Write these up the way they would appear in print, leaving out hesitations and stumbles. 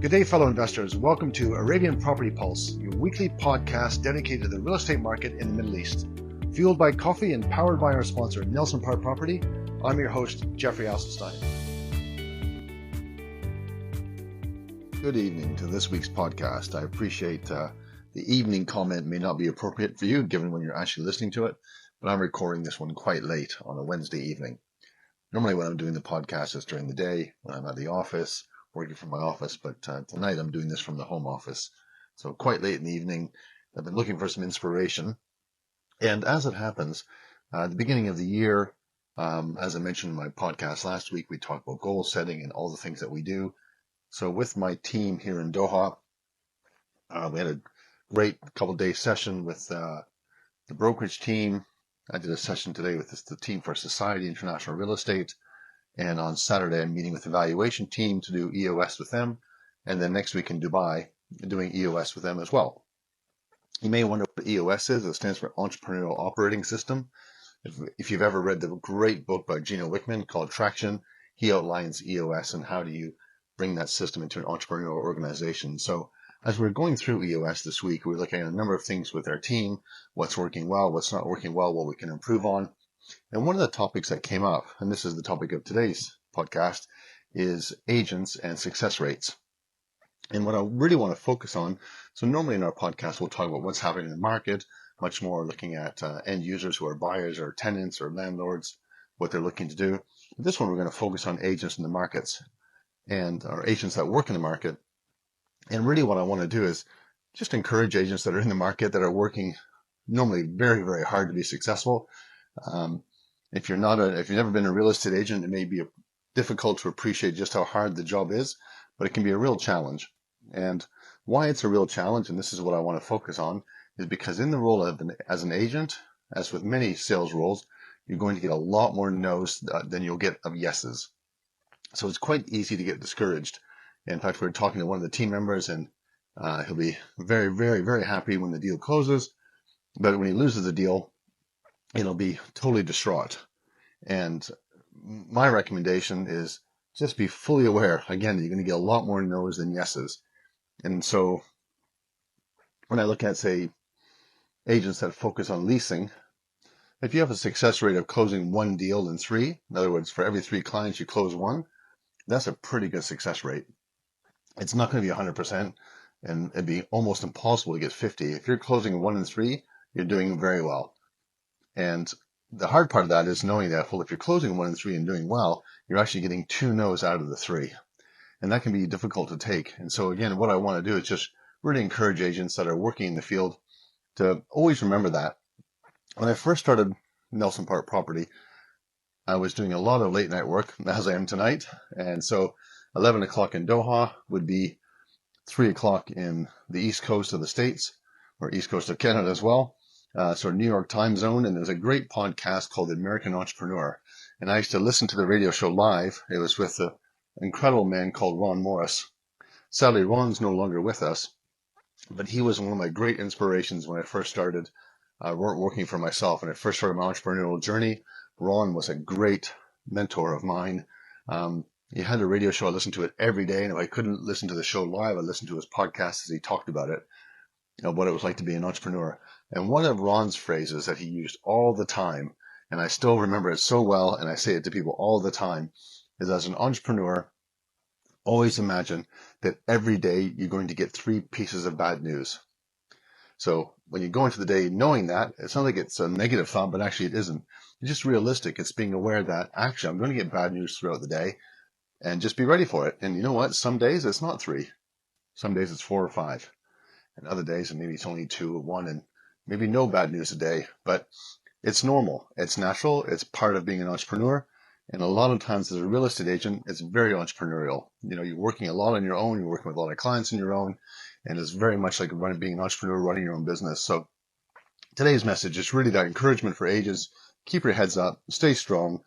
Good day, fellow investors. Welcome to Arabian Property Pulse, your weekly podcast dedicated to the real estate market in the Middle East. Fueled by coffee and powered by our sponsor, Nelson Park Property, I'm your host, Jeffrey Asselstein. Good evening to this week's podcast. I appreciate the evening comment may not be appropriate for you, given when you're actually listening to it, but I'm recording this one quite late on a Wednesday evening. Normally when I'm doing the podcast, it's during the day, when I'm at the office, working from my office, but tonight I'm doing this from the home office. So quite late in the evening, I've been looking for some inspiration. And as it happens, at the beginning of the year, as I mentioned in my podcast last week, we talked about goal setting and all the things that we do. So with my team here in Doha, we had a great couple-day session with the brokerage team. I did a session today with the team for Society International Real Estate. And on Saturday, I'm meeting with the valuation team to do EOS with them. And then next week in Dubai, doing EOS with them as well. You may wonder what EOS is. It stands for Entrepreneurial Operating System. If you've ever read the great book by Gino Wickman called Traction, he outlines EOS and how do you bring that system into an entrepreneurial organization. So as we're going through EOS this week, we're looking at a number of things with our team, what's working well, what's not working well, what we can improve on. And one of the topics that came up, and this is the topic of today's podcast, is agents and success rates. And what I really want to focus on, so normally in our podcast, we'll talk about what's happening in the market, much more looking at end users who are buyers or tenants or landlords, what they're looking to do. This one, we're going to focus on agents in the markets and our agents that work in the market. And really what I want to do is just encourage agents that are in the market that are working normally very, very hard to be successful. If you've never been a real estate agent, it may be difficult to appreciate just how hard the job is, but it can be a real challenge. And why it's a real challenge, and this is what I want to focus on, is because in the role as an agent, as with many sales roles, you're going to get a lot more no's than you'll get of yeses. So it's quite easy to get discouraged. In fact, we were talking to one of the team members, and he'll be very, very, very happy when the deal closes, but when he loses the deal, it'll be totally distraught. And my recommendation is just be fully aware. Again, you're going to get a lot more no's than yeses. And so when I look at, say, agents that focus on leasing, if you have a success rate of closing one deal in 3, in other words, for every 3 clients you close 1, that's a pretty good success rate. It's not going to be 100%, and it'd be almost impossible to get 50. If you're closing 1 in 3, you're doing very well. And the hard part of that is knowing that, well, if you're closing 1 in 3 and doing well, you're actually getting 2 no's out of the 3. And that can be difficult to take. And so again, what I want to do is just really encourage agents that are working in the field to always remember that. When I first started Nelson Park Property, I was doing a lot of late night work, as I am tonight. And so 11 o'clock in Doha would be 3 o'clock in the East Coast of the States, or East Coast of Canada as well. So New York time zone, and there's a great podcast called The American Entrepreneur. And I used to listen to the radio show live. It was with an incredible man called Ron Morris. Sadly, Ron's no longer with us, but he was one of my great inspirations when I first started working for myself. When I first started my entrepreneurial journey, Ron was a great mentor of mine. He had a radio show. I listened to it every day, and if I couldn't listen to the show live, I listened to his podcast as he talked about it, what it was like to be an entrepreneur. And one of Ron's phrases that he used all the time, and I still remember it so well, and I say it to people all the time, is as an entrepreneur, always imagine that every day you're going to get 3 pieces of bad news. So when you go into the day knowing that, it's not like it's a negative thought, but actually it isn't. It's just realistic. It's being aware that actually I'm going to get bad news throughout the day, and just be ready for it. And you know what? Some days it's not 3. Some days it's 4 or 5. And other days, and maybe it's only 2 or 1, and maybe no bad news a day, but it's normal. It's natural. It's part of being an entrepreneur. And a lot of times as a real estate agent, it's very entrepreneurial. You're working a lot on your own. You're working with a lot of clients on your own. And it's very much like being an entrepreneur, running your own business. So today's message is really that encouragement for agents. Keep your heads up. Stay strong.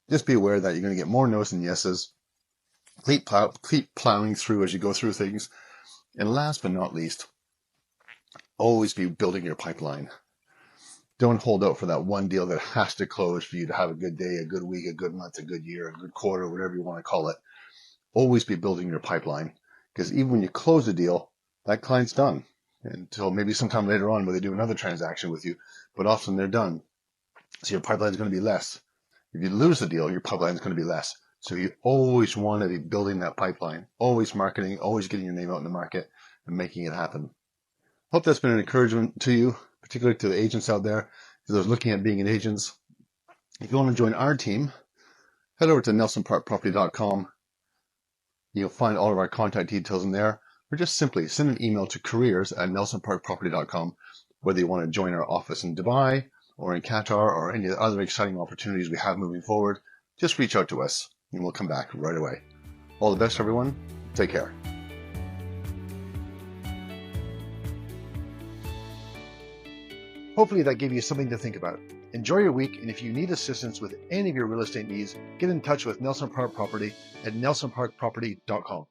Just be aware that you're going to get more no's than yeses. Keep plowing through as you go through things. And last but not least, always be building your pipeline. Don't hold out for that one deal that has to close for you to have a good day, a good week, a good month, a good year, a good quarter, whatever you want to call it. Always be building your pipeline. Because even when you close a deal, that client's done until maybe sometime later on where they do another transaction with you, but often they're done. So your pipeline is going to be less. If you lose the deal, your pipeline is going to be less. So you always want to be building that pipeline, always marketing, always getting your name out in the market and making it happen. Hope that's been an encouragement to you, particularly to the agents out there, to those looking at being an agent. If you want to join our team, head over to nelsonparkproperty.com. You'll find all of our contact details in there, or just simply send an email to careers@nelsonparkproperty.com, whether you want to join our office in Dubai or in Qatar or any other exciting opportunities we have moving forward. Just reach out to us and we'll come back right away. All the best, everyone. Take care. Hopefully that gave you something to think about. Enjoy your week, and if you need assistance with any of your real estate needs, get in touch with Nelson Park Property at nelsonparkproperty.com.